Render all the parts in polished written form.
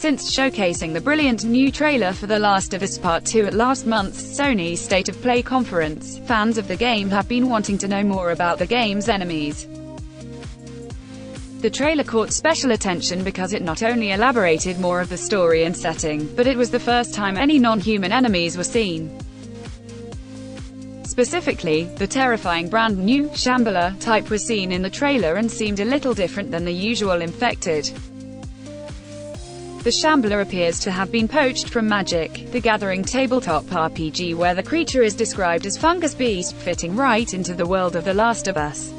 Since showcasing the brilliant new trailer for The Last of Us Part 2 at last month's Sony State of Play conference, fans of the game have been wanting to know more about the game's enemies. The trailer caught special attention because it not only elaborated more of the story and setting, but it was the first time any non-human enemies were seen. Specifically, the terrifying brand-new Shambler type was seen in the trailer and seemed a little different than the usual infected. The Shambler appears to have been poached from Magic: The Gathering tabletop RPG, where the creature is described as Fungus Beast, fitting right into the world of The Last of Us.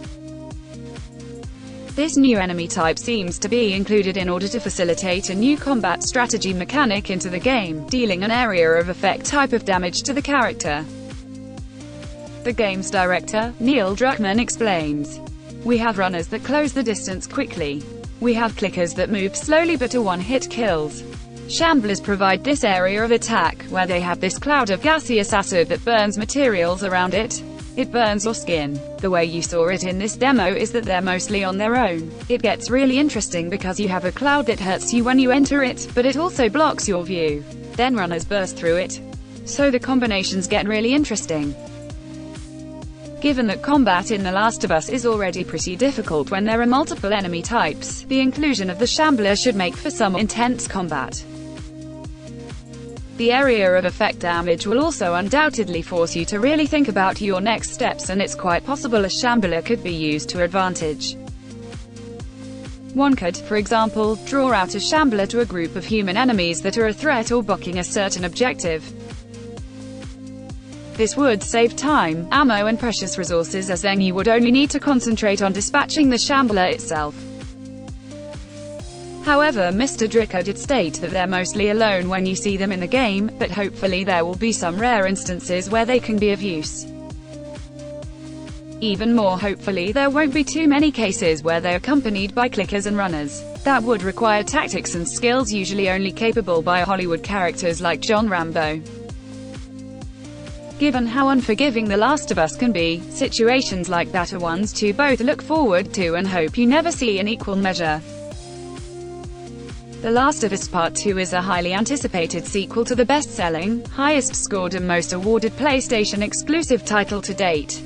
This new enemy type seems to be included in order to facilitate a new combat strategy mechanic into the game, dealing an area of effect type of damage to the character. The game's director, Neil Druckman, explains, "We have runners that close the distance quickly. We have clickers that move slowly but are one-hit kills. Shamblers provide this area of attack, where they have this cloud of gaseous acid that burns materials around it. It burns your skin. The way you saw it in this demo is that they're mostly on their own. It gets really interesting because you have a cloud that hurts you when you enter it, but it also blocks your view. Then runners burst through it. So the combinations get really interesting." Given that combat in The Last of Us is already pretty difficult when there are multiple enemy types, the inclusion of the Shambler should make for some intense combat. The area of effect damage will also undoubtedly force you to really think about your next steps, and it's quite possible a Shambler could be used to advantage. One could, for example, draw out a Shambler to a group of human enemies that are a threat or blocking a certain objective. This would save time, ammo and precious resources, as then you would only need to concentrate on dispatching the Shambler itself. However, Mr. Drucker did state that they're mostly alone when you see them in the game, but hopefully there will be some rare instances where they can be of use. Even more hopefully, there won't be too many cases where they're accompanied by clickers and runners. That would require tactics and skills usually only capable by Hollywood characters like John Rambo. Given how unforgiving The Last of Us can be, situations like that are ones to both look forward to and hope you never see in equal measure. The Last of Us Part 2 is a highly anticipated sequel to the best-selling, highest-scored and most awarded PlayStation exclusive title to date.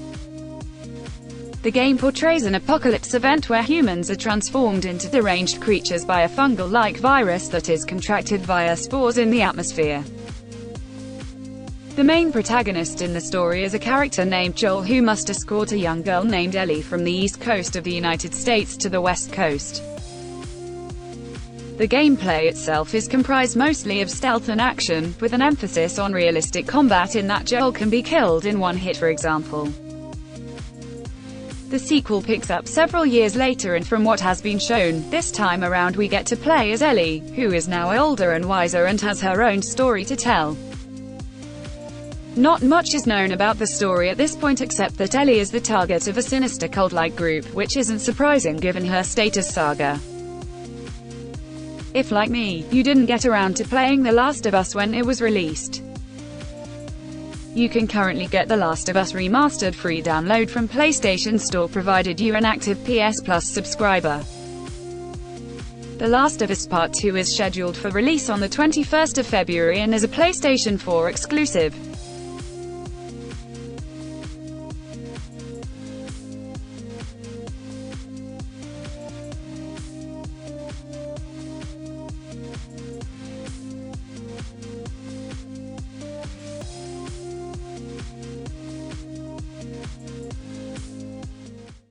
The game portrays an apocalypse event where humans are transformed into deranged creatures by a fungal-like virus that is contracted via spores in the atmosphere. The main protagonist in the story is a character named Joel who must escort a young girl named Ellie from the east coast of the United States to the west coast. The gameplay itself is comprised mostly of stealth and action, with an emphasis on realistic combat in that Joel can be killed in one hit, for example. The sequel picks up several years later, and from what has been shown, this time around we get to play as Ellie, who is now older and wiser and has her own story to tell. Not much is known about the story at this point except that Ellie is the target of a sinister cult-like group, which isn't surprising given her status saga. If, like me, you didn't get around to playing The Last of Us when it was released, you can currently get The Last of Us Remastered free download from PlayStation Store provided you're an active PS Plus subscriber. The Last of Us Part 2 is scheduled for release on the 21st of February and is a PlayStation 4 exclusive.